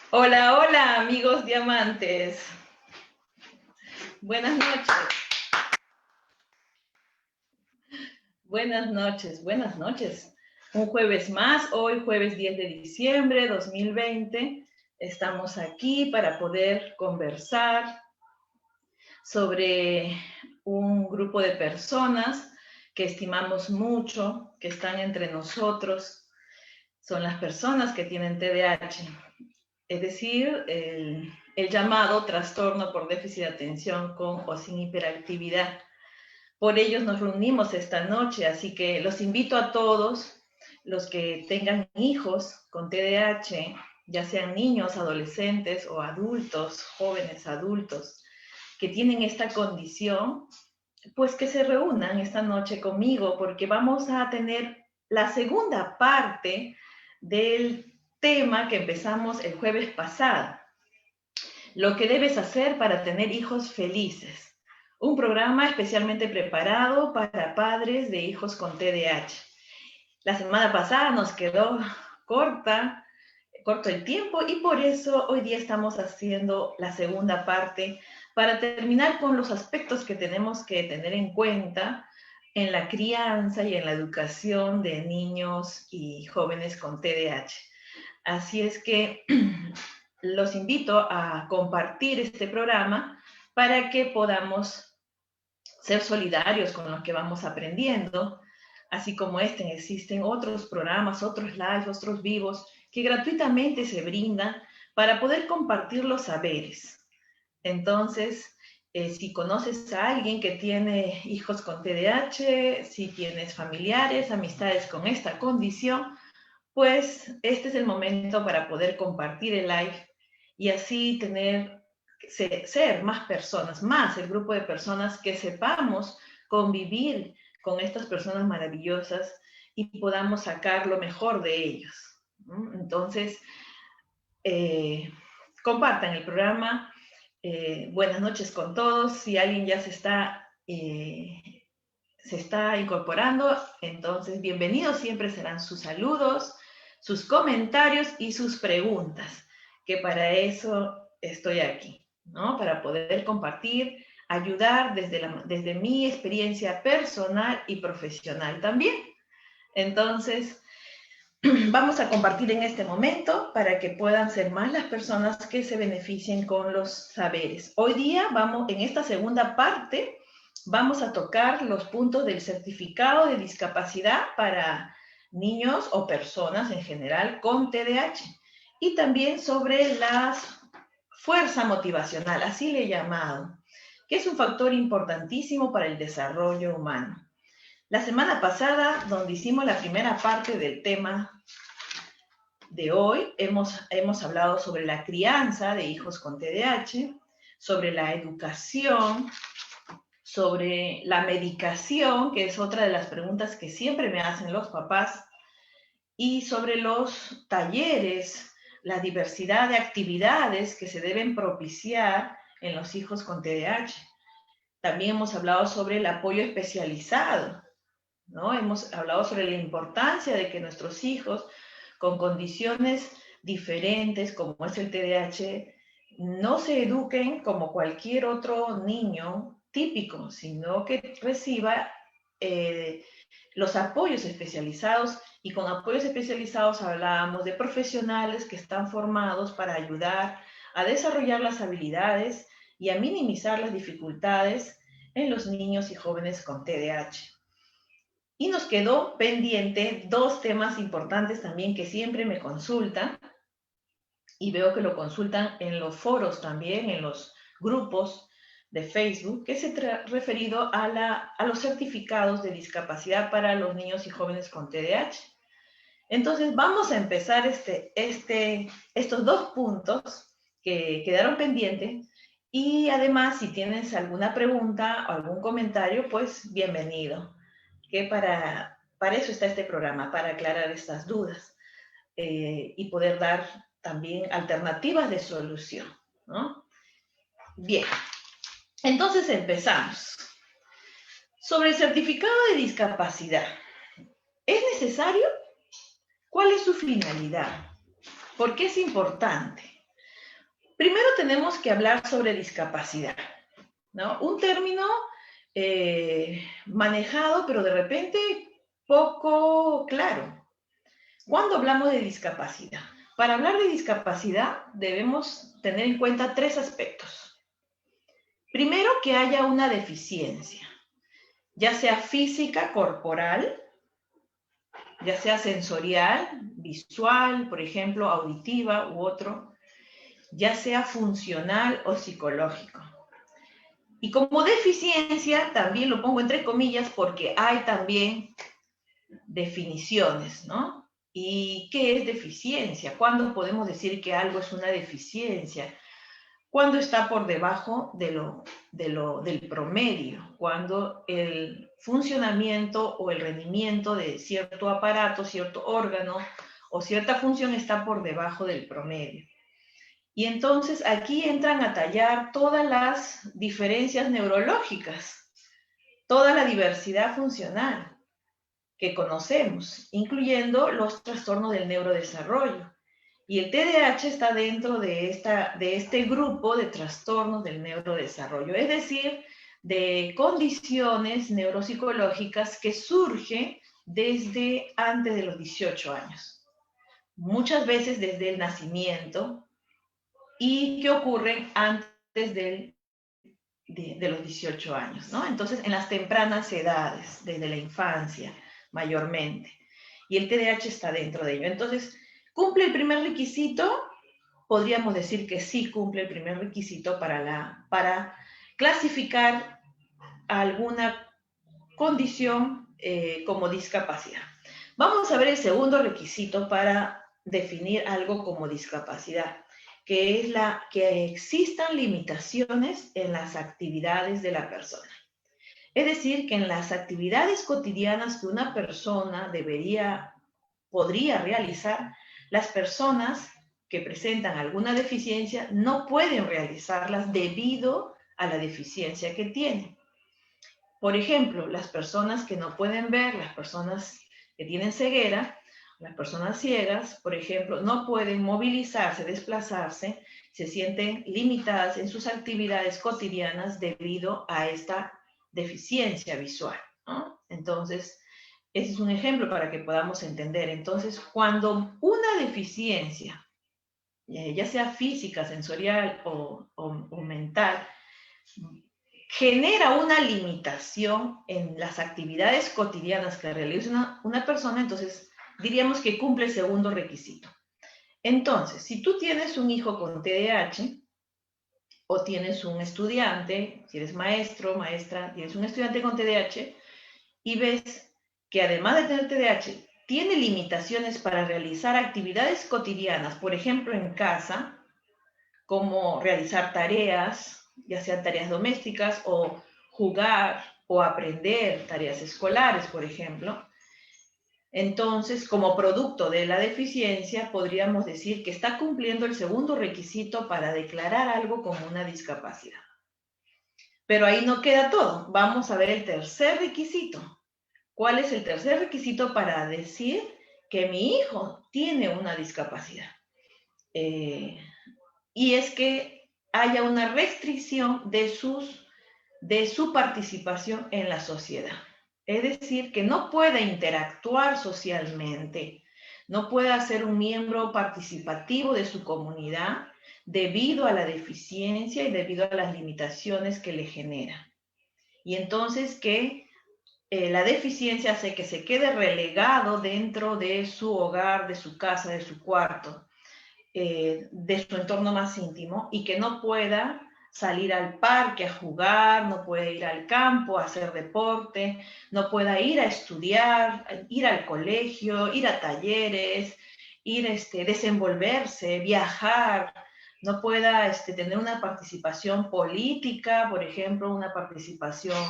Hola, hola, amigos diamantes. Buenas noches. Buenas noches, buenas noches. Un jueves más, hoy jueves 10 de diciembre 2020. Estamos aquí para poder conversar sobre un grupo de personas que estimamos mucho, que están entre nosotros. Son las personas que tienen TDAH, es decir, el llamado trastorno por déficit de atención con o sin hiperactividad. Por ellos nos reunimos esta noche, así que los invito a todos los que tengan hijos con TDAH, ya sean niños, adolescentes o adultos, jóvenes adultos, que tienen esta condición, pues que se reúnan esta noche conmigo porque vamos a tener la segunda parte del tema que empezamos el jueves pasado. Lo que debes hacer para tener hijos felices. Un programa especialmente preparado para padres de hijos con TDAH. La semana pasada nos quedó corto el tiempo y por eso hoy día estamos haciendo la segunda parte para terminar con los aspectos que tenemos que tener en cuenta en la crianza y en la educación de niños y jóvenes con TDAH. Así es que los invito a compartir este programa para que podamos ser solidarios con lo que vamos aprendiendo. Así como existen otros programas, otros lives, otros vivos que gratuitamente se brindan para poder compartir los saberes. Entonces, si conoces a alguien que tiene hijos con TDAH, si tienes familiares, amistades con esta condición, pues este es el momento para poder compartir el live y así ser más personas, más el grupo de personas que sepamos convivir con estas personas maravillosas y podamos sacar lo mejor de ellos. Entonces, eh, compartan el programa. Buenas noches con todos. Si alguien ya se está incorporando, entonces bienvenidos, siempre serán sus saludos, sus comentarios y sus preguntas, que para eso estoy aquí, ¿no? Para poder compartir, ayudar desde mi experiencia personal y profesional también. Entonces, vamos a compartir en este momento para que puedan ser más las personas que se beneficien con los saberes. Hoy día en esta segunda parte, vamos a tocar los puntos del certificado de discapacidad para niños o personas en general con TDAH y también sobre la fuerza motivacional, así le he llamado, que es un factor importantísimo para el desarrollo humano. La semana pasada, donde hicimos la primera parte del tema de hoy, hemos hablado sobre la crianza de hijos con TDAH, sobre la educación, sobre la medicación, que es otra de las preguntas que siempre me hacen los papás, y sobre los talleres, la diversidad de actividades que se deben propiciar en los hijos con TDAH. También hemos hablado sobre el apoyo especializado, ¿no? Hemos hablado sobre la importancia de que nuestros hijos con condiciones diferentes, como es el TDAH, no se eduquen como cualquier otro niño típico, sino que reciba los apoyos especializados. Y con apoyos especializados hablábamos de profesionales que están formados para ayudar a desarrollar las habilidades y a minimizar las dificultades en los niños y jóvenes con TDAH. Y nos quedó pendiente dos temas importantes también que siempre me consultan y veo que lo consultan en los foros también, en los grupos de Facebook, que se referido a los certificados de discapacidad para los niños y jóvenes con TDAH. Entonces vamos a empezar estos dos puntos que quedaron pendientes y además si tienes alguna pregunta o algún comentario, pues bienvenido, que para eso está este programa, para aclarar estas dudas y poder dar también alternativas de solución, ¿no? Bien, entonces empezamos. Sobre el certificado de discapacidad, ¿es necesario? ¿Cuál es su finalidad? ¿Por qué es importante? Primero tenemos que hablar sobre discapacidad, ¿no? Un término manejado, pero de repente poco claro. ¿Cuándo hablamos de discapacidad? Para hablar de discapacidad debemos tener en cuenta tres aspectos. Primero, que haya una deficiencia, ya sea física, corporal, ya sea sensorial, visual, por ejemplo, auditiva u otro, ya sea funcional o psicológico. Y como deficiencia, también lo pongo entre comillas porque hay también definiciones, ¿no? ¿Y qué es deficiencia? ¿Cuándo podemos decir que algo es una deficiencia? Cuando está por debajo del promedio, cuando el funcionamiento o el rendimiento de cierto aparato, cierto órgano o cierta función está por debajo del promedio. Y entonces aquí entran a tallar todas las diferencias neurológicas, toda la diversidad funcional que conocemos, incluyendo los trastornos del neurodesarrollo. Y el TDAH está dentro de este grupo de trastornos del neurodesarrollo, es decir, de condiciones neuropsicológicas que surgen desde antes de los 18 años, muchas veces desde el nacimiento, y que ocurren antes de los 18 años, ¿no? Entonces, en las tempranas edades, desde la infancia, mayormente. Y el TDAH está dentro de ello. Entonces, ¿cumple el primer requisito? Podríamos decir que sí cumple el primer requisito para clasificar alguna condición como discapacidad. Vamos a ver el segundo requisito para definir algo como discapacidad, que es que existan limitaciones en las actividades de la persona. Es decir, que en las actividades cotidianas que una persona podría realizar, las personas que presentan alguna deficiencia no pueden realizarlas debido a la deficiencia que tienen. Por ejemplo, las personas que no pueden ver, las personas que tienen ceguera, las personas ciegas, por ejemplo, no pueden movilizarse, desplazarse, se sienten limitadas en sus actividades cotidianas debido a esta deficiencia visual, ¿no? Entonces, ese es un ejemplo para que podamos entender. Entonces, cuando una deficiencia, ya sea física, sensorial o mental, genera una limitación en las actividades cotidianas que realiza una persona, entonces diríamos que cumple el segundo requisito. Entonces, si tú tienes un hijo con TDAH o tienes un estudiante, si eres maestro, maestra, tienes un estudiante con TDAH y ves que además de tener TDAH, tiene limitaciones para realizar actividades cotidianas, por ejemplo en casa, como realizar tareas, ya sean tareas domésticas o jugar o aprender tareas escolares, por ejemplo. Entonces, como producto de la deficiencia, podríamos decir que está cumpliendo el segundo requisito para declarar algo como una discapacidad. Pero ahí no queda todo. Vamos a ver el tercer requisito. ¿Cuál es el tercer requisito para decir que mi hijo tiene una discapacidad? Y es que haya una restricción de su participación en la sociedad. Es decir, que no pueda interactuar socialmente, no pueda ser un miembro participativo de su comunidad debido a la deficiencia y debido a las limitaciones que le genera. Y entonces que la deficiencia hace que se quede relegado dentro de su hogar, de su casa, de su cuarto, de su entorno más íntimo, y que no pueda salir al parque a jugar, no puede ir al campo a hacer deporte, no pueda ir a estudiar, ir al colegio, ir a talleres, desenvolverse, viajar, no pueda tener una participación política, por ejemplo, una participación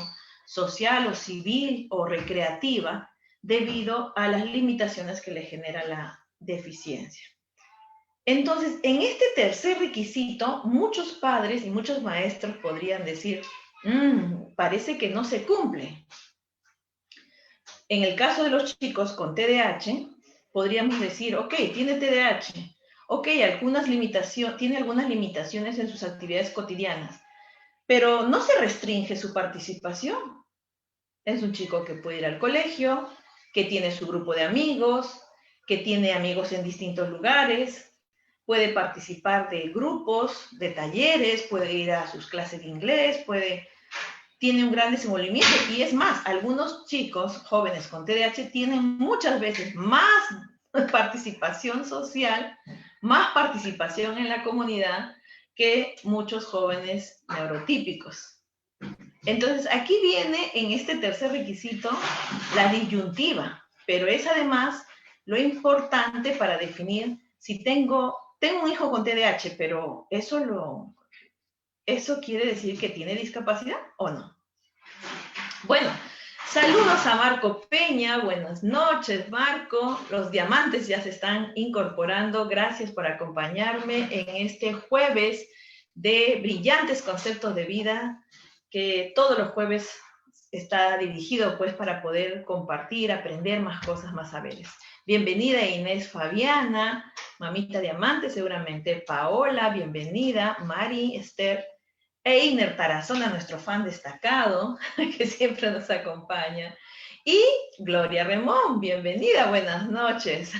social o civil o recreativa, debido a las limitaciones que le genera la deficiencia. Entonces, en este tercer requisito, muchos padres y muchos maestros podrían decir, parece que no se cumple. En el caso de los chicos con TDAH, podríamos decir, ok, tiene TDAH. Ok, tiene algunas limitaciones en sus actividades cotidianas, pero no se restringe su participación. Es un chico que puede ir al colegio, que tiene su grupo de amigos, que tiene amigos en distintos lugares, puede participar de grupos, de talleres, puede ir a sus clases de inglés, tiene un gran desenvolvimiento. Y es más, algunos chicos jóvenes con TDAH tienen muchas veces más participación social, más participación en la comunidad que muchos jóvenes neurotípicos. Entonces, aquí viene en este tercer requisito la disyuntiva, pero es además lo importante para definir si tengo un hijo con TDAH, pero ¿eso quiere decir que tiene discapacidad o no? Bueno, saludos a Marco Peña, buenas noches Marco, los diamantes ya se están incorporando, gracias por acompañarme en este jueves de brillantes conceptos de vida, que todos los jueves está dirigido pues para poder compartir, aprender más cosas, más saberes. Bienvenida Inés Fabiana, mamita diamante, seguramente Paola, bienvenida, Mari, Esther, Einer Tarazona, nuestro fan destacado, que siempre nos acompaña. Y Gloria Remón, bienvenida, buenas noches.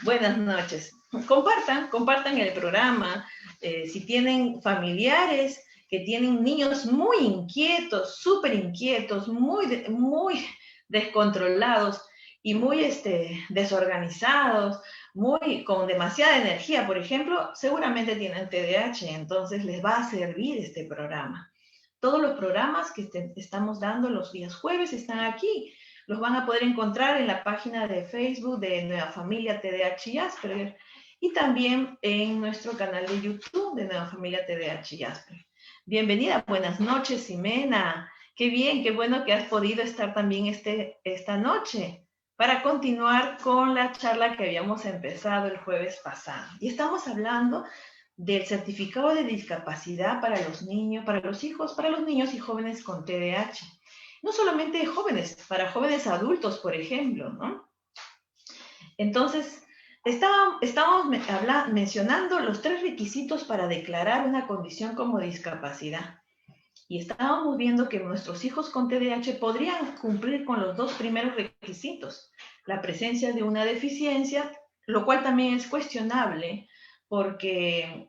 Buenas noches. Compartan el programa. Si tienen familiares que tienen niños muy inquietos, súper inquietos, muy descontrolados y muy desorganizados, con demasiada energía, por ejemplo, seguramente tienen TDAH, entonces les va a servir este programa. Todos los programas que estamos dando los días jueves están aquí. Los van a poder encontrar en la página de Facebook de Nueva Familia TDAH y Asperger y también en nuestro canal de YouTube de Nueva Familia TDAH y Asperger. Bienvenida, buenas noches, Ximena. Qué bien, qué bueno que has podido estar también esta noche para continuar con la charla que habíamos empezado el jueves pasado. Y estamos hablando del certificado de discapacidad para los niños, para los niños y jóvenes con TDAH. No solamente jóvenes, para jóvenes adultos, por ejemplo, ¿no? Entonces, estábamos mencionando los 3 requisitos para declarar una condición como discapacidad. Y estábamos viendo que nuestros hijos con TDAH podrían cumplir con los 2 primeros requisitos. La presencia de una deficiencia, lo cual también es cuestionable, porque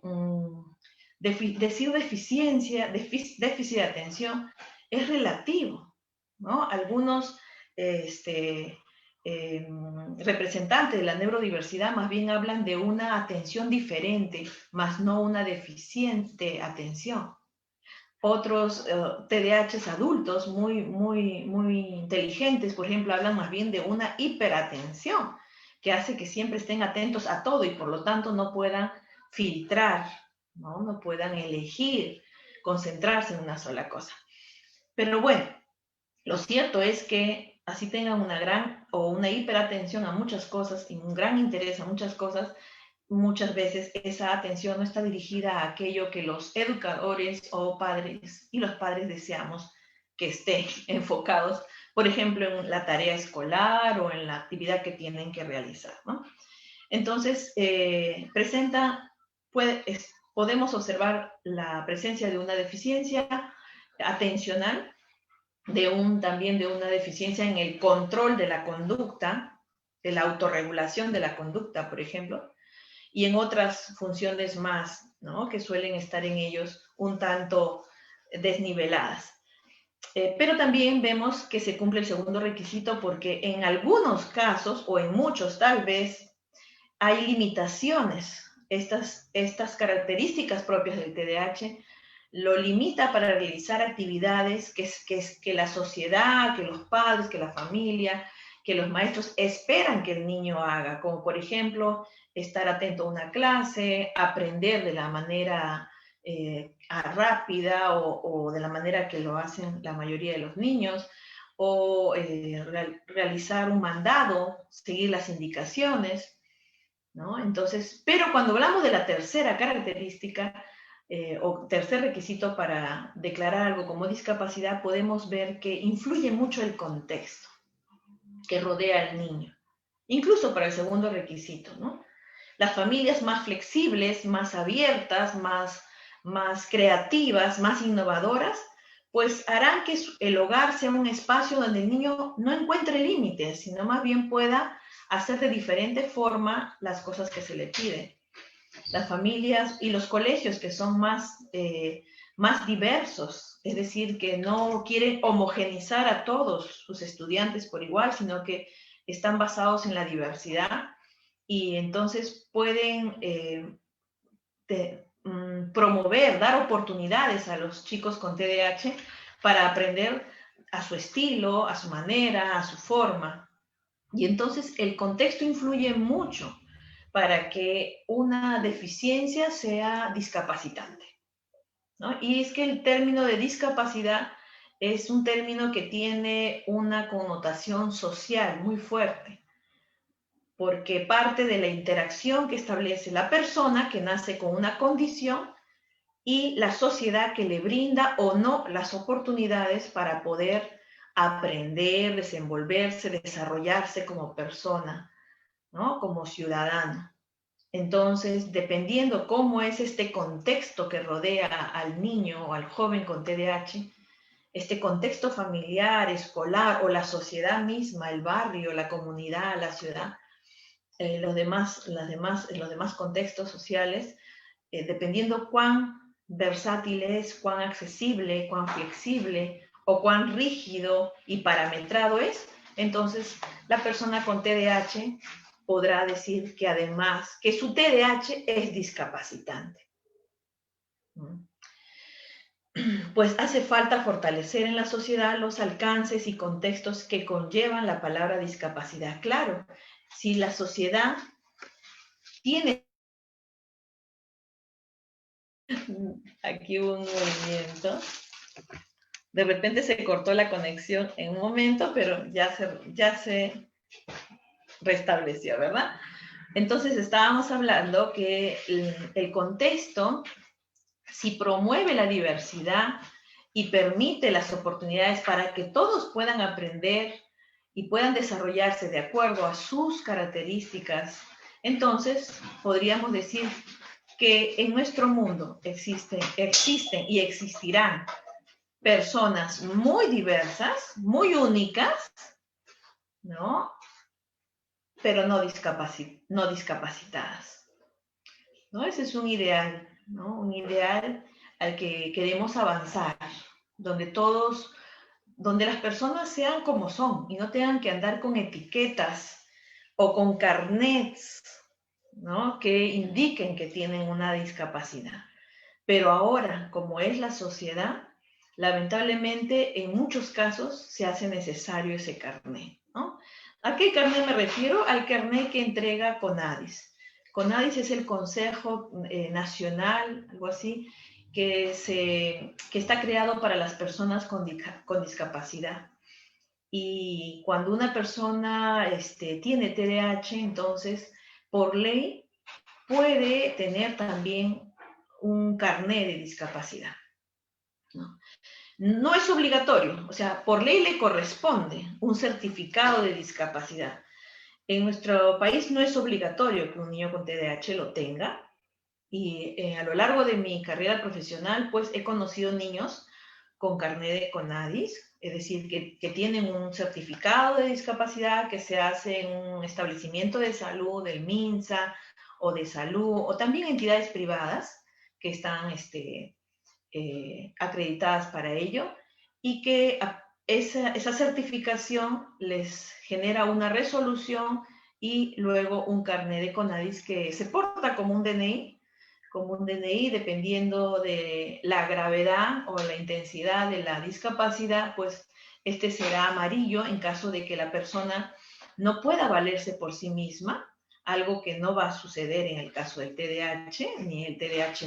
decir déficit de atención, es relativo, ¿no? Algunos representantes de la neurodiversidad más bien hablan de una atención diferente, más no una deficiente atención. Otros TDAHs adultos muy inteligentes, por ejemplo, hablan más bien de una hiperatención, que hace que siempre estén atentos a todo y por lo tanto no puedan filtrar, no puedan elegir, concentrarse en una sola cosa. Pero bueno, lo cierto es que así tengan una hiperatención a muchas cosas y un gran interés a muchas cosas, muchas veces esa atención no está dirigida a aquello que los educadores o padres y los padres deseamos que estén enfocados, por ejemplo, en la tarea escolar o en la actividad que tienen que realizar, ¿no? Entonces, podemos observar la presencia de una deficiencia atencional, también de una deficiencia en el control de la conducta, de la autorregulación de la conducta, por ejemplo, y en otras funciones más, ¿no? Que suelen estar en ellos un tanto desniveladas. Pero también vemos que se cumple el segundo requisito porque en algunos casos, o en muchos tal vez, hay limitaciones. Estas características propias del TDAH lo limita para realizar actividades que la sociedad, que los padres, que la familia, que los maestros esperan que el niño haga, como por ejemplo estar atento a una clase, aprender de la manera rápida o de la manera que lo hacen la mayoría de los niños, o realizar un mandado, seguir las indicaciones, ¿no? Entonces, pero cuando hablamos de la tercera característica o tercer requisito para declarar algo como discapacidad, podemos ver que influye mucho el contexto que rodea al niño, incluso para el segundo requisito, ¿no? Las familias más flexibles, más abiertas, más creativas, más innovadoras, pues harán que el hogar sea un espacio donde el niño no encuentre límites, sino más bien pueda hacer de diferente forma las cosas que se le piden. Las familias y los colegios que son más diversos, es decir, que no quieren homogenizar a todos sus estudiantes por igual, sino que están basados en la diversidad y entonces pueden promover, dar oportunidades a los chicos con TDAH para aprender a su estilo, a su manera, a su forma. Y entonces el contexto influye mucho para que una deficiencia sea discapacitante, ¿no? Y es que el término de discapacidad es un término que tiene una connotación social muy fuerte, porque parte de la interacción que establece la persona que nace con una condición y la sociedad que le brinda o no las oportunidades para poder aprender, desenvolverse, desarrollarse como persona, ¿no? Como ciudadano. Entonces, dependiendo cómo es este contexto que rodea al niño o al joven con TDAH, este contexto familiar, escolar o la sociedad misma, el barrio, la comunidad, la ciudad, los demás contextos sociales, dependiendo cuán versátil es, cuán accesible, cuán flexible o cuán rígido y parametrado es, entonces la persona con TDAH podrá decir que además que su TDAH es discapacitante. Pues hace falta fortalecer en la sociedad los alcances y contextos que conllevan la palabra discapacidad. Claro, si la sociedad tiene aquí un movimiento, de repente se cortó la conexión en un momento, pero ya se restableció, ¿verdad? Entonces estábamos hablando que el contexto, si promueve la diversidad y permite las oportunidades para que todos puedan aprender y puedan desarrollarse de acuerdo a sus características, entonces podríamos decir que en nuestro mundo existen y existirán personas muy diversas, muy únicas, ¿no? Pero no discapacitadas, ¿no? Ese es un ideal, ¿no? Un ideal al que queremos avanzar, donde donde las personas sean como son y no tengan que andar con etiquetas o con carnets, ¿no? Que indiquen que tienen una discapacidad. Pero ahora, como es la sociedad, lamentablemente en muchos casos se hace necesario ese carnet, ¿no? ¿A qué carnet me refiero? Al carnet que entrega CONADIS. CONADIS es el Consejo Nacional, algo así, que está creado para las personas con discapacidad. Y cuando una persona tiene TDAH, entonces, por ley, puede tener también un carnet de discapacidad, ¿no? No es obligatorio, o sea, por ley le corresponde un certificado de discapacidad. En nuestro país no es obligatorio que un niño con TDAH lo tenga y a lo largo de mi carrera profesional, pues he conocido niños con carnet de CONADIS, es decir, que tienen un certificado de discapacidad que se hace en un establecimiento de salud, del MINSA o de salud, o también entidades privadas que están acreditadas para ello, y que esa certificación les genera una resolución y luego un carnet de CONADIS que se porta como un DNI, dependiendo de la gravedad o la intensidad de la discapacidad, pues este será amarillo en caso de que la persona no pueda valerse por sí misma, algo que no va a suceder en el caso del TDAH, ni el TDAH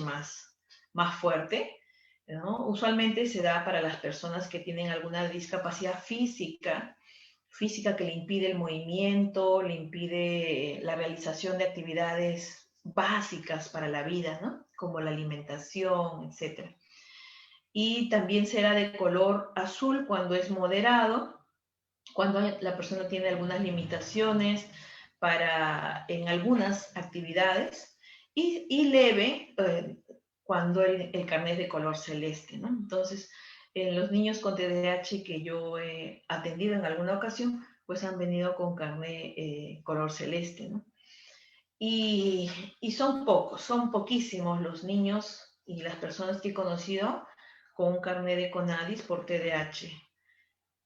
más fuerte, ¿no? Usualmente se da para las personas que tienen alguna discapacidad física que le impide el movimiento, le impide la realización de actividades básicas para la vida, ¿no? Como la alimentación, etc. Y también será de color azul cuando es moderado, cuando la persona tiene algunas limitaciones en algunas actividades y leve cuando el carnet es de color celeste, ¿no? Entonces, en los niños con TDAH que yo he atendido en alguna ocasión, pues han venido con carnet color celeste, ¿no? Y son pocos, son poquísimos los niños y las personas que he conocido con un carnet de CONADIS por TDAH.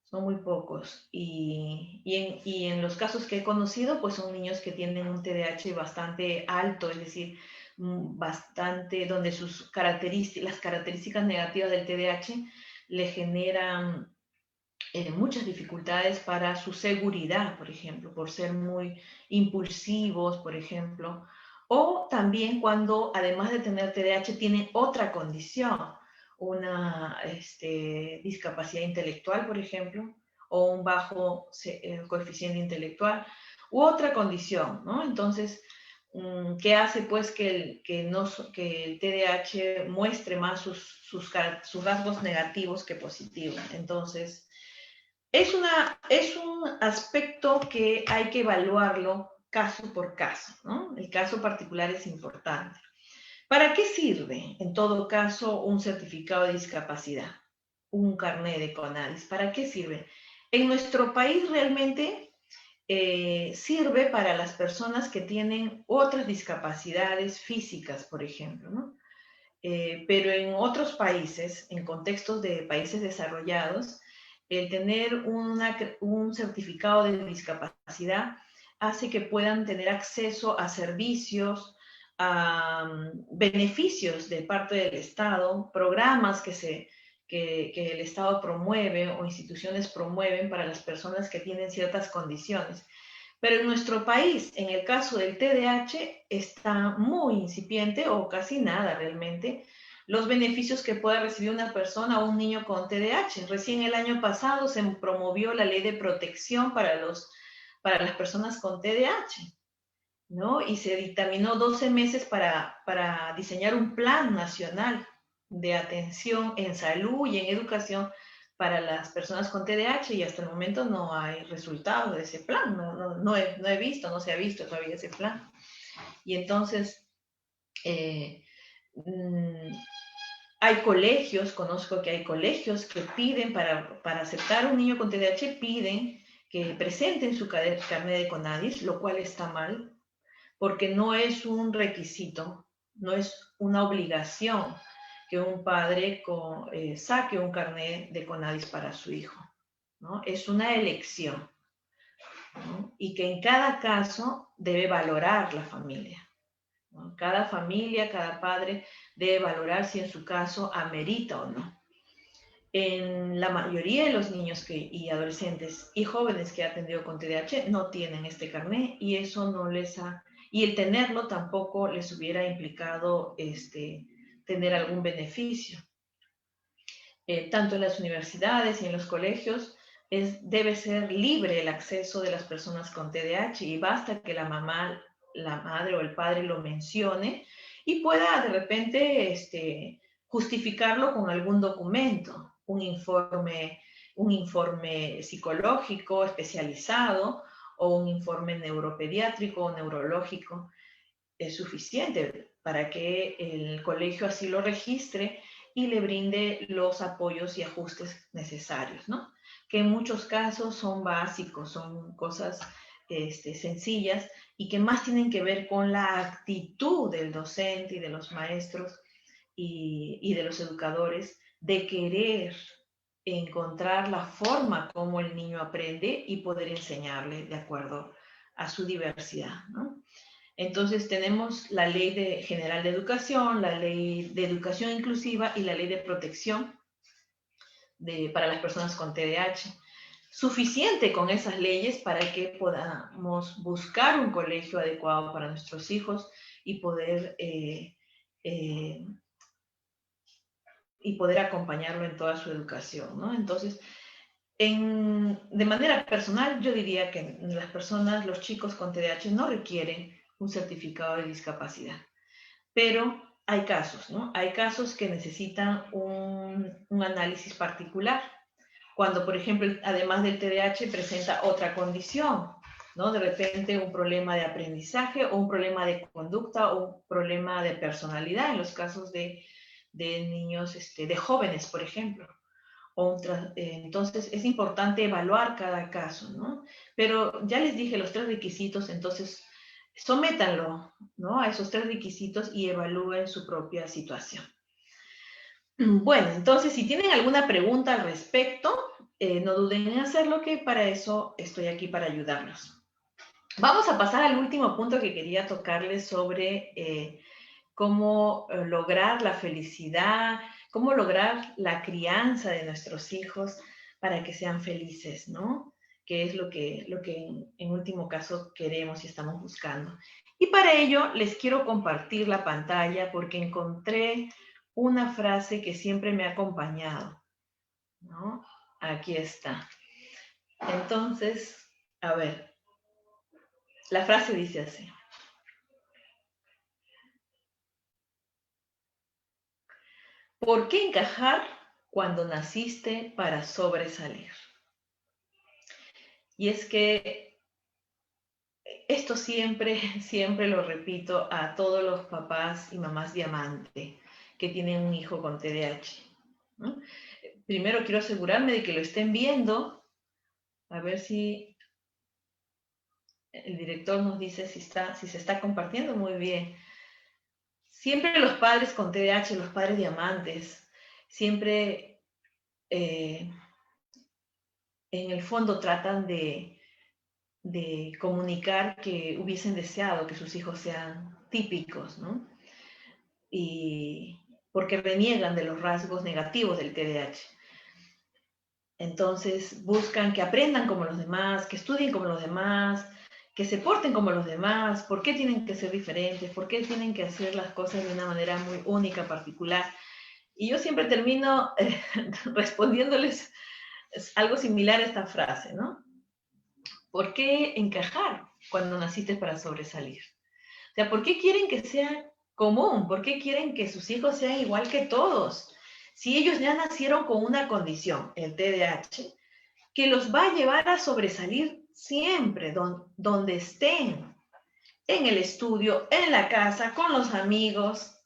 Son muy pocos. Y en los casos que he conocido, pues son niños que tienen un TDAH bastante alto, es decir, bastante, donde las características negativas del TDAH le generan muchas dificultades para su seguridad, por ejemplo, por ser muy impulsivos, por ejemplo, o también cuando, además de tener TDAH, tienen otra condición, una discapacidad intelectual, por ejemplo, o un bajo coeficiente intelectual, u otra condición, ¿no? Entonces, ¿qué hace pues que el TDAH muestre más sus rasgos negativos que positivos? Entonces, es un aspecto que hay que evaluarlo caso por caso, ¿no? El caso particular es importante. ¿Para qué sirve, en todo caso, un certificado de discapacidad? Un carnet de CONADIS. ¿Para qué sirve? En nuestro país realmente sirve para las personas que tienen otras discapacidades físicas, por ejemplo, ¿no? Pero en otros países, en contextos de países desarrollados, el tener un certificado de discapacidad hace que puedan tener acceso a servicios, a beneficios de parte del Estado, programas que el Estado promueve o instituciones promueven para las personas que tienen ciertas condiciones. Pero en nuestro país, en el caso del TDAH, está muy incipiente o casi nada realmente los beneficios que pueda recibir una persona o un niño con TDAH. Recién el año pasado se promovió la ley de protección para las personas con TDAH, ¿no? Y se dictaminó 12 meses para diseñar un plan nacional de atención en salud y en educación para las personas con TDAH y hasta el momento no hay resultado de ese plan, no he visto, no se ha visto todavía ese plan. Y entonces, hay colegios, conozco que hay colegios que piden para aceptar a un niño con TDAH, piden que presenten su carnet de CONADIS, lo cual está mal, porque no es un requisito, no es una obligación que un padre saque un carnet de CONADIS para su hijo, ¿no? Es una elección, ¿no? Y que en cada caso debe valorar la familia, ¿no? Cada familia, cada padre debe valorar si en su caso amerita o no. En la mayoría de los niños y adolescentes y jóvenes que he atendido con TDAH no tienen este carnet y eso no les ha... Y el tenerlo tampoco les hubiera implicado tener algún beneficio. Tanto en las universidades y en los colegios debe ser libre el acceso de las personas con TDAH y basta que la mamá, la madre o el padre lo mencione y pueda de repente justificarlo con algún documento, un informe psicológico especializado o un informe neuropediátrico o neurológico. Es suficiente para que el colegio así lo registre y le brinde los apoyos y ajustes necesarios, ¿no? Que en muchos casos son básicos, son cosas sencillas y que más tienen que ver con la actitud del docente y de los maestros y de los educadores de querer encontrar la forma como el niño aprende y poder enseñarle de acuerdo a su diversidad, ¿no? Entonces tenemos la Ley General de Educación, la Ley de Educación Inclusiva y la Ley de Protección para las personas con TDAH. Suficiente con esas leyes para que podamos buscar un colegio adecuado para nuestros hijos y poder acompañarlo en toda su educación, ¿no? Entonces, de manera personal, yo diría que las personas, los chicos con TDAH no requieren un certificado de discapacidad, pero hay casos, ¿no? Hay casos que necesitan un análisis particular. Cuando, por ejemplo, además del TDAH presenta otra condición, ¿no? De repente un problema de aprendizaje o un problema de conducta o un problema de personalidad en los casos de niños, de jóvenes, por ejemplo. Entonces, es importante evaluar cada caso, ¿no? Pero ya les dije los 3 requisitos, entonces sométanlo, ¿no? A esos 3 requisitos y evalúen su propia situación. Bueno, entonces, si tienen alguna pregunta al respecto, no duden en hacerlo, que para eso estoy aquí para ayudarlos. Vamos a pasar al último punto que quería tocarles sobre cómo lograr la felicidad, cómo lograr la crianza de nuestros hijos para que sean felices, ¿no? Que es lo que en último caso queremos y estamos buscando. Y para ello les quiero compartir la pantalla porque encontré una frase que siempre me ha acompañado, ¿no? Aquí está. Entonces, a ver, la frase dice así. ¿Por qué encajar cuando naciste para sobresalir? Y es que esto siempre, siempre lo repito a todos los papás y mamás diamante que tienen un hijo con TDAH, ¿no? Primero quiero asegurarme de que lo estén viendo, a ver si el director nos dice si se está compartiendo muy bien. Siempre los padres con TDAH, los padres diamantes, siempre en el fondo tratan de comunicar que hubiesen deseado que sus hijos sean típicos, ¿no? Y porque reniegan de los rasgos negativos del TDAH. Entonces buscan que aprendan como los demás, que estudien como los demás, que se porten como los demás. ¿Por qué tienen que ser diferentes? ¿Por qué tienen que hacer las cosas de una manera muy única, particular? Y yo siempre termino respondiéndoles algo similar a esta frase, ¿no? ¿Por qué encajar cuando naciste para sobresalir? O sea, ¿por qué quieren que sea común? ¿Por qué quieren que sus hijos sean igual que todos? Si ellos ya nacieron con una condición, el TDAH, que los va a llevar a sobresalir siempre, donde estén, en el estudio, en la casa, con los amigos,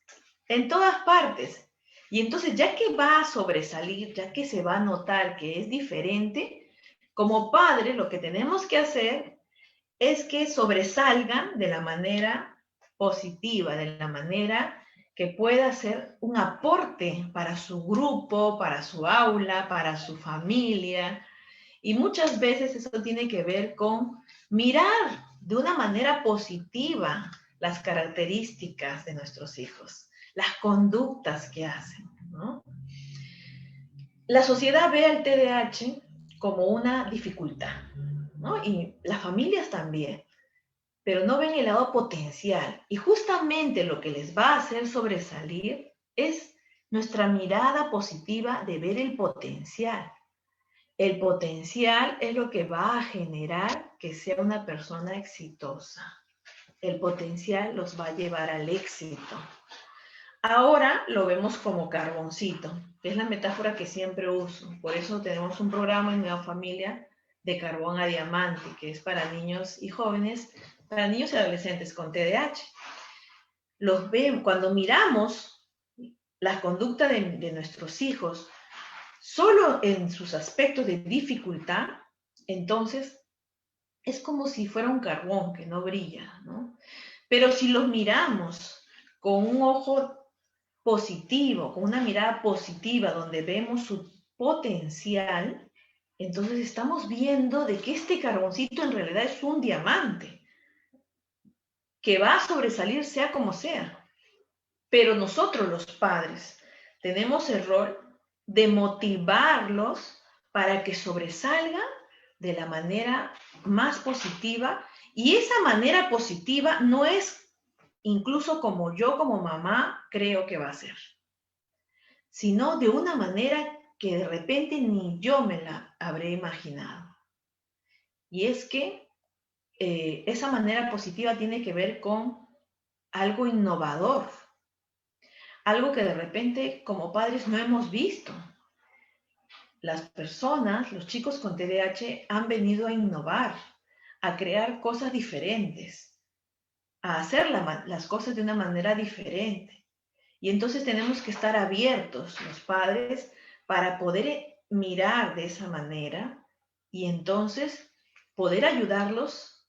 en todas partes. Y entonces, ya que va a sobresalir, ya que se va a notar que es diferente, como padre, lo que tenemos que hacer es que sobresalgan de la manera positiva, de la manera que pueda ser un aporte para su grupo, para su aula, para su familia. Y muchas veces eso tiene que ver con mirar de una manera positiva las características de nuestros hijos, las conductas que hacen, ¿no? La sociedad ve al TDAH como una dificultad, ¿no? Y las familias también, pero no ven el lado potencial. Y justamente lo que les va a hacer sobresalir es nuestra mirada positiva de ver el potencial. El potencial es lo que va a generar que sea una persona exitosa. El potencial los va a llevar al éxito. Ahora lo vemos como carboncito, que es la metáfora que siempre uso. Por eso tenemos un programa en Nueva Familia de carbón a diamante, que es para niños y jóvenes, para niños y adolescentes con TDAH. Los vemos, cuando miramos la conducta de nuestros hijos, solo en sus aspectos de dificultad, entonces es como si fuera un carbón que no brilla, ¿no? Pero si los miramos con un ojo positivo, con una mirada positiva, donde vemos su potencial, entonces estamos viendo de que este carboncito en realidad es un diamante, que va a sobresalir sea como sea. Pero nosotros los padres tenemos el rol de motivarlos para que sobresalgan de la manera más positiva, y esa manera positiva no es incluso como yo como mamá creo que va a ser, sino de una manera que de repente ni yo me la habré imaginado. Y es que esa manera positiva tiene que ver con algo innovador, algo que de repente como padres no hemos visto. Las personas, los chicos con TDAH han venido a innovar, a crear cosas diferentes, a hacer las cosas de una manera diferente. Y entonces tenemos que estar abiertos, los padres, para poder mirar de esa manera y entonces poder ayudarlos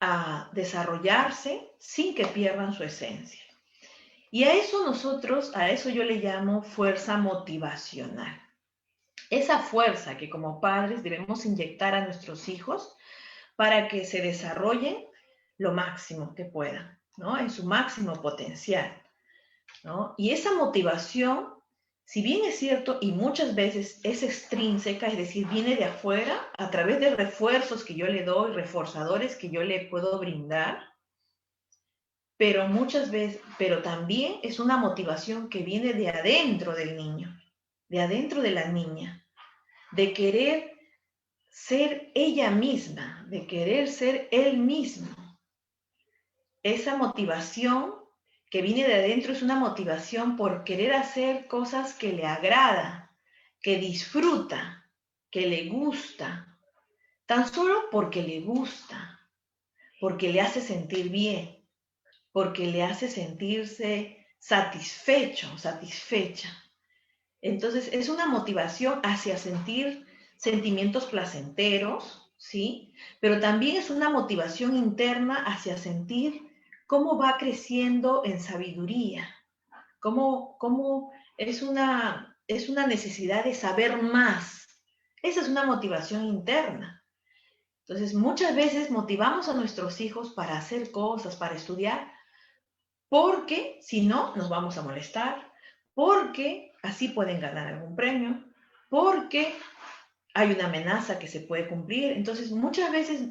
a desarrollarse sin que pierdan su esencia. Y a eso yo le llamo fuerza motivacional. Esa fuerza que como padres debemos inyectar a nuestros hijos para que se desarrollen lo máximo que puedan, ¿no? En su máximo potencial, ¿no? Y esa motivación, si bien es cierto y muchas veces es extrínseca, es decir, viene de afuera a través de refuerzos que yo le doy, reforzadores que yo le puedo brindar, pero muchas veces, pero también es una motivación que viene de adentro del niño, de adentro de la niña, de querer ser ella misma, de querer ser él mismo. Esa motivación que viene de adentro es una motivación por querer hacer cosas que le agrada, que disfruta, que le gusta, tan solo porque le gusta, porque le hace sentir bien, porque le hace sentirse satisfecho, satisfecha. Entonces es una motivación hacia sentir sentimientos placenteros, ¿sí? Pero también es una motivación interna hacia sentir cómo va creciendo en sabiduría, cómo es una necesidad de saber más. Esa es una motivación interna. Entonces, muchas veces motivamos a nuestros hijos para hacer cosas, para estudiar, porque si no, nos vamos a molestar, porque así pueden ganar algún premio, porque hay una amenaza que se puede cumplir. Entonces, muchas veces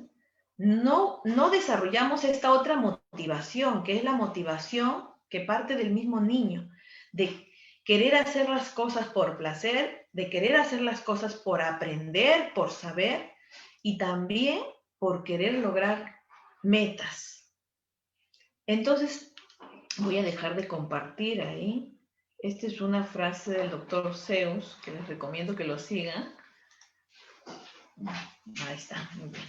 no desarrollamos esta otra motivación, que es la motivación que parte del mismo niño, de querer hacer las cosas por placer, de querer hacer las cosas por aprender, por saber, y también por querer lograr metas. Entonces, voy a dejar de compartir ahí. Esta es una frase del doctor Seuss, que les recomiendo que lo sigan. Ahí está, muy bien.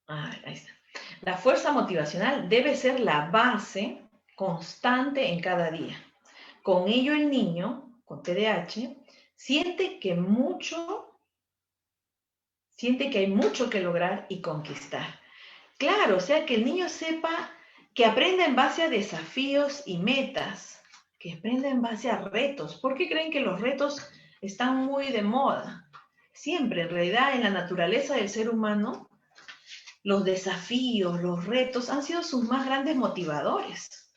Ahí está. La fuerza motivacional debe ser la base constante en cada día. Con ello el niño, con TDAH, siente que hay mucho que lograr y conquistar. Claro, o sea, que el niño sepa que aprenda en base a desafíos y metas, que aprenda en base a retos. ¿Por qué creen que los retos están muy de moda? Siempre, en realidad, en la naturaleza del ser humano, los desafíos, los retos han sido sus más grandes motivadores,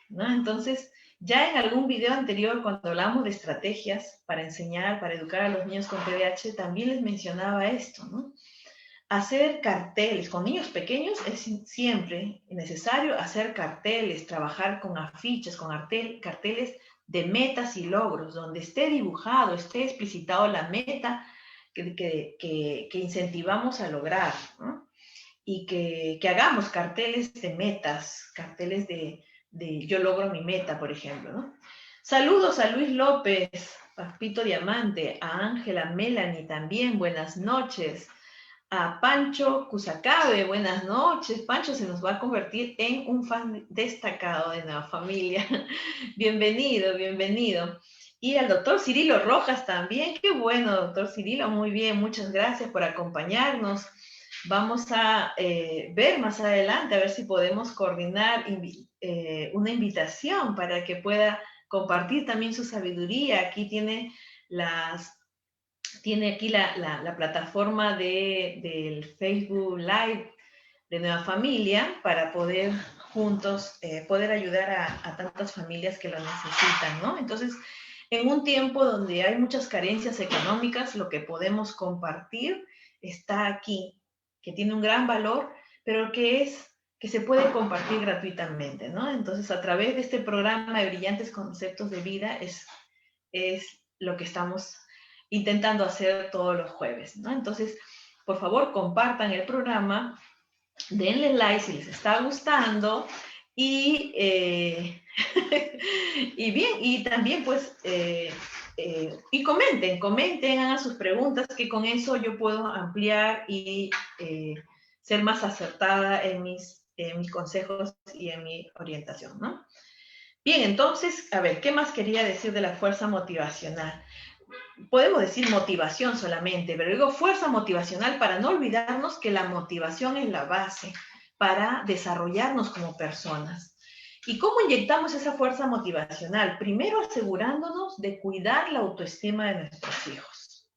¿no? Entonces, ya en algún video anterior, cuando hablamos de estrategias para enseñar, para educar a los niños con TDAH, también les mencionaba esto, ¿no? Hacer carteles. Con niños pequeños es siempre necesario hacer carteles, trabajar con afiches, con carteles de metas y logros, donde esté dibujado, esté explicitado la meta que incentivamos a lograr, ¿no? Y que hagamos carteles de metas, carteles de yo logro mi meta, por ejemplo, ¿no? Saludos a Luis López, Papito Diamante, a Ángela Melanie también, buenas noches. A Pancho Cusacabe, buenas noches. Pancho se nos va a convertir en un fan destacado de Nueva Familia. Bienvenido, bienvenido. Y al doctor Cirilo Rojas también. Qué bueno, doctor Cirilo, muy bien. Muchas gracias por acompañarnos. Vamos a ver más adelante, a ver si podemos coordinar una invitación para que pueda compartir también su sabiduría. Aquí tiene aquí la plataforma del Facebook Live de Nueva Familia para poder juntos poder ayudar a tantas familias que lo necesitan, ¿no? Entonces, en un tiempo donde hay muchas carencias económicas, lo que podemos compartir está aquí, que tiene un gran valor, pero que se puede compartir gratuitamente, ¿no? Entonces, a través de este programa de Brillantes Conceptos de Vida es lo que estamos intentando hacer todos los jueves, ¿no? Entonces, por favor, compartan el programa, denle like si les está gustando y, y bien, y también pues y comenten, hagan sus preguntas, que con eso yo puedo ampliar y ser más acertada en mis consejos y en mi orientación, ¿no? Bien, entonces, a ver, ¿qué más quería decir de la fuerza motivacional? Podemos decir motivación solamente, pero digo fuerza motivacional para no olvidarnos que la motivación es la base para desarrollarnos como personas. ¿Y cómo inyectamos esa fuerza motivacional? Primero asegurándonos de cuidar la autoestima de nuestros hijos.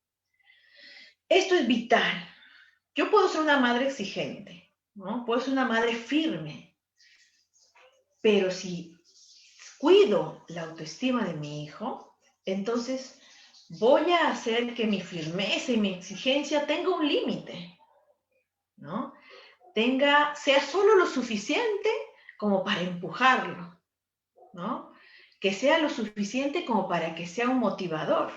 Esto es vital. Yo puedo ser una madre exigente, ¿no? Puedo ser una madre firme, pero si cuido la autoestima de mi hijo, entonces voy a hacer que mi firmeza y mi exigencia tenga un límite, ¿no? Sea solo lo suficiente como para empujarlo, ¿no? Que sea lo suficiente como para que sea un motivador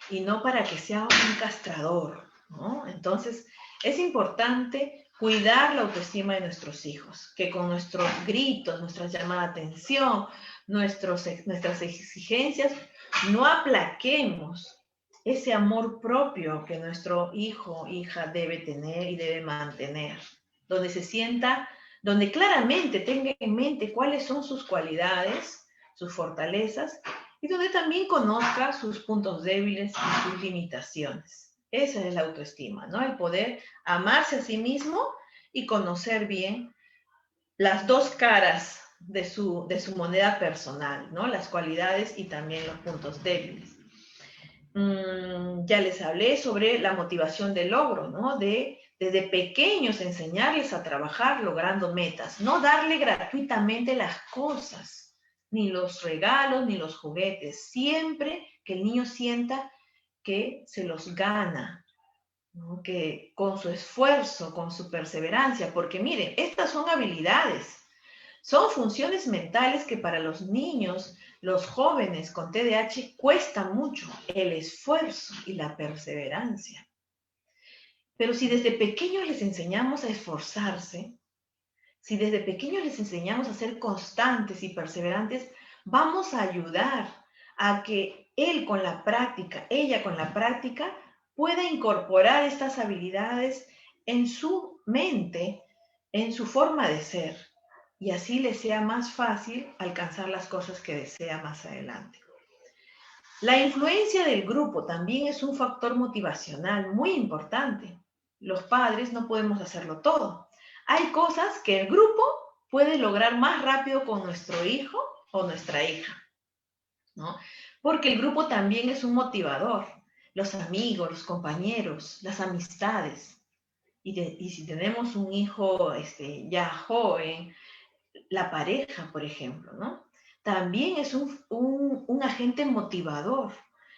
y no para que sea un castrador, ¿no? Entonces, es importante cuidar la autoestima de nuestros hijos, que con nuestros gritos, nuestras llamadas de atención, nuestras exigencias, no aplaquemos ese amor propio que nuestro hijo o hija debe tener y debe mantener, donde se sienta, donde claramente tenga en mente cuáles son sus cualidades, sus fortalezas, y donde también conozca sus puntos débiles y sus limitaciones. Esa es la autoestima, ¿no? El poder amarse a sí mismo y conocer bien las dos caras de su moneda personal, ¿no? Las cualidades y también los puntos débiles. Ya les hablé sobre la motivación del logro, ¿no? Desde pequeños enseñarles a trabajar logrando metas, no darle gratuitamente las cosas, ni los regalos, ni los juguetes, siempre que el niño sienta que se los gana, ¿no? Que con su esfuerzo, con su perseverancia, porque miren, estas son habilidades, son funciones mentales que para los niños, los jóvenes con TDAH cuesta mucho el esfuerzo y la perseverancia. Pero si desde pequeños les enseñamos a esforzarse, si desde pequeños les enseñamos a ser constantes y perseverantes, vamos a ayudar a que él con la práctica, ella con la práctica, pueda incorporar estas habilidades en su mente, en su forma de ser, y así le sea más fácil alcanzar las cosas que desea más adelante. La influencia del grupo también es un factor motivacional muy importante. Los padres no podemos hacerlo todo. Hay cosas que el grupo puede lograr más rápido con nuestro hijo o nuestra hija, ¿no? Porque el grupo también es un motivador. Los amigos, los compañeros, las amistades. Y si tenemos un hijo ya joven, la pareja, por ejemplo, ¿no? También es un agente motivador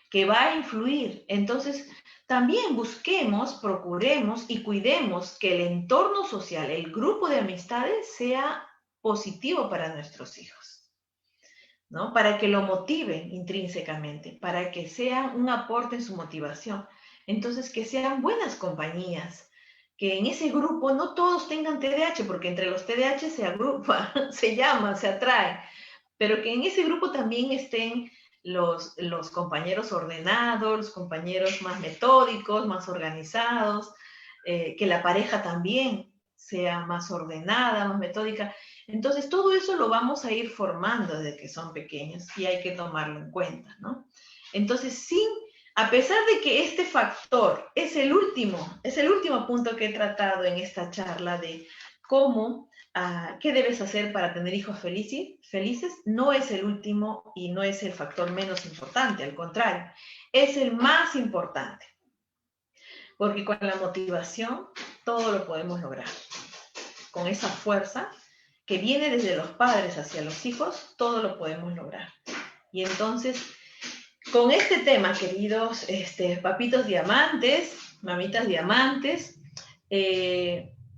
que va a influir. Entonces, también busquemos, procuremos y cuidemos que el entorno social, el grupo de amistades sea positivo para nuestros hijos, ¿no? Para que lo motiven intrínsecamente, para que sea un aporte en su motivación. Entonces, que sean buenas compañías, que en ese grupo no todos tengan TDAH, porque entre los TDAH se agrupa, se llama, se atrae, pero que en ese grupo también estén los compañeros ordenados, los compañeros más metódicos, más organizados, que la pareja también sea más ordenada, más metódica. Entonces, todo eso lo vamos a ir formando desde que son pequeños y hay que tomarlo en cuenta, ¿no? Entonces, a pesar de que este factor es el último punto que he tratado en esta charla de cómo, qué debes hacer para tener hijos felices, no es el último y no es el factor menos importante, al contrario, es el más importante. Porque con la motivación todo lo podemos lograr. Con esa fuerza que viene desde los padres hacia los hijos, todo lo podemos lograr. Y entonces, con este tema, queridos papitos diamantes, mamitas diamantes,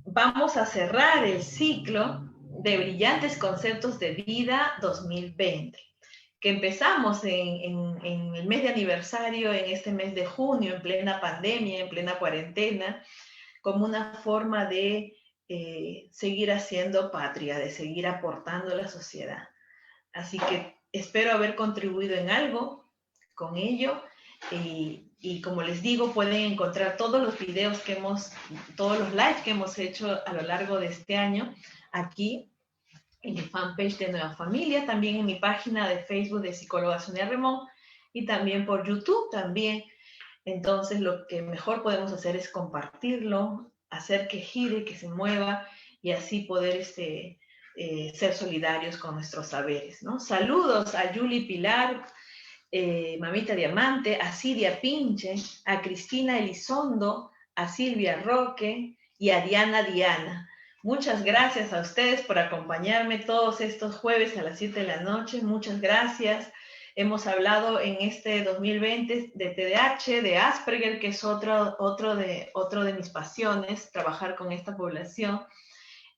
vamos a cerrar el ciclo de Brillantes Conceptos de Vida 2020, que empezamos en el mes de aniversario, en este mes de junio, en plena pandemia, en plena cuarentena, como una forma de seguir haciendo patria, de seguir aportando a la sociedad. Así que espero haber contribuido en algo con ello. Y como les digo, pueden encontrar todos los videos todos los lives que hemos hecho a lo largo de este año aquí en mi fanpage de Nueva Familia, también en mi página de Facebook de psicóloga Sonia Remón y también por YouTube también. Entonces lo que mejor podemos hacer es compartirlo, hacer que gire, que se mueva y así poder ser solidarios con nuestros saberes, ¿no? Saludos a Yuli Pilar, Mamita Diamante, a Siria Pinche, a Cristina Elizondo, a Silvia Roque y a Diana. Muchas gracias a ustedes por acompañarme todos estos jueves a las 7 de la noche. Muchas gracias. Hemos hablado en este 2020 de TDAH, de Asperger, que es otro de mis pasiones, trabajar con esta población.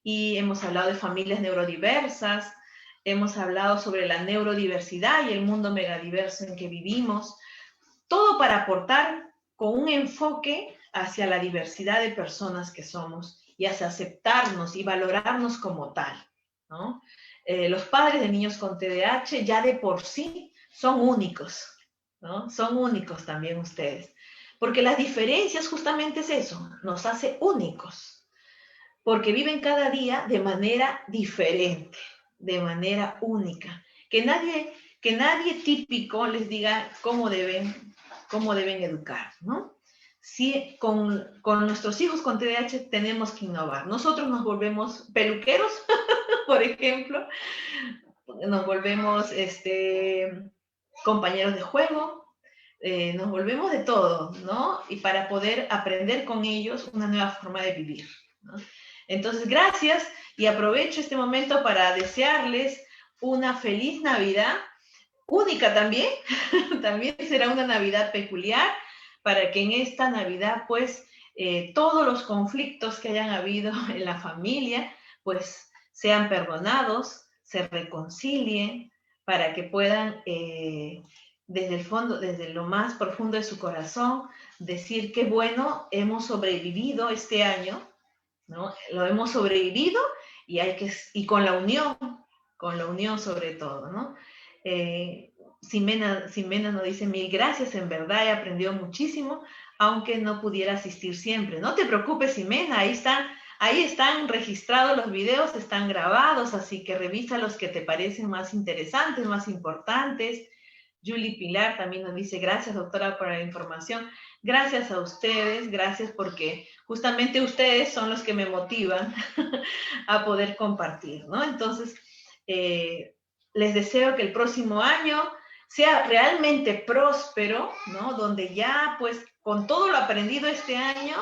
Y hemos hablado de familias neurodiversas, hemos hablado sobre la neurodiversidad y el mundo megadiverso en que vivimos. Todo para aportar con un enfoque hacia la diversidad de personas que somos y hacia aceptarnos y valorarnos como tal, ¿no? Los padres de niños con TDAH ya de por sí son únicos, ¿no? Son únicos también ustedes. Porque las diferencias justamente es eso, nos hace únicos. Porque viven cada día de manera diferente, de manera única. Que nadie típico les diga cómo deben educar, ¿no? Sí, con nuestros hijos con TDAH tenemos que innovar. Nosotros nos volvemos peluqueros, por ejemplo, nos volvemos compañeros de juego, nos volvemos de todo, ¿no? Y para poder aprender con ellos una nueva forma de vivir, ¿no? Entonces, gracias y aprovecho este momento para desearles una feliz Navidad, única también, también será una Navidad peculiar, para que en esta Navidad, pues, todos los conflictos que hayan habido en la familia, pues, sean perdonados, se reconcilien, para que puedan, desde el fondo, desde lo más profundo de su corazón, decir que bueno, hemos sobrevivido este año, ¿no? Lo hemos sobrevivido y con la unión sobre todo, ¿no? Ximena nos dice, mil gracias, en verdad he aprendido muchísimo, aunque no pudiera asistir siempre. No te preocupes, Ximena, ahí están registrados los videos, están grabados, así que revisa los que te parecen más interesantes, más importantes. Julie Pilar también nos dice, gracias doctora por la información. Gracias a ustedes, gracias porque justamente ustedes son los que me motivan a poder compartir, ¿no? Entonces, les deseo que el próximo año sea realmente próspero, ¿no? Donde ya, pues, con todo lo aprendido este año,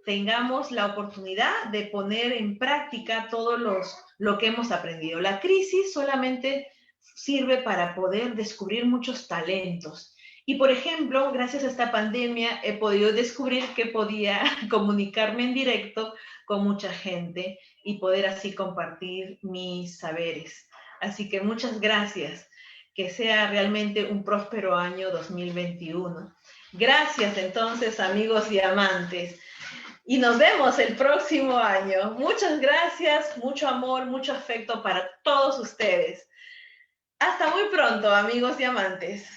tengamos la oportunidad de poner en práctica todo lo que hemos aprendido. La crisis solamente sirve para poder descubrir muchos talentos. Y, por ejemplo, gracias a esta pandemia he podido descubrir que podía comunicarme en directo con mucha gente y poder así compartir mis saberes. Así que muchas gracias. Que sea realmente un próspero año 2021. Gracias entonces, amigos diamantes. Y nos vemos el próximo año. Muchas gracias, mucho amor, mucho afecto para todos ustedes. Hasta muy pronto, amigos diamantes.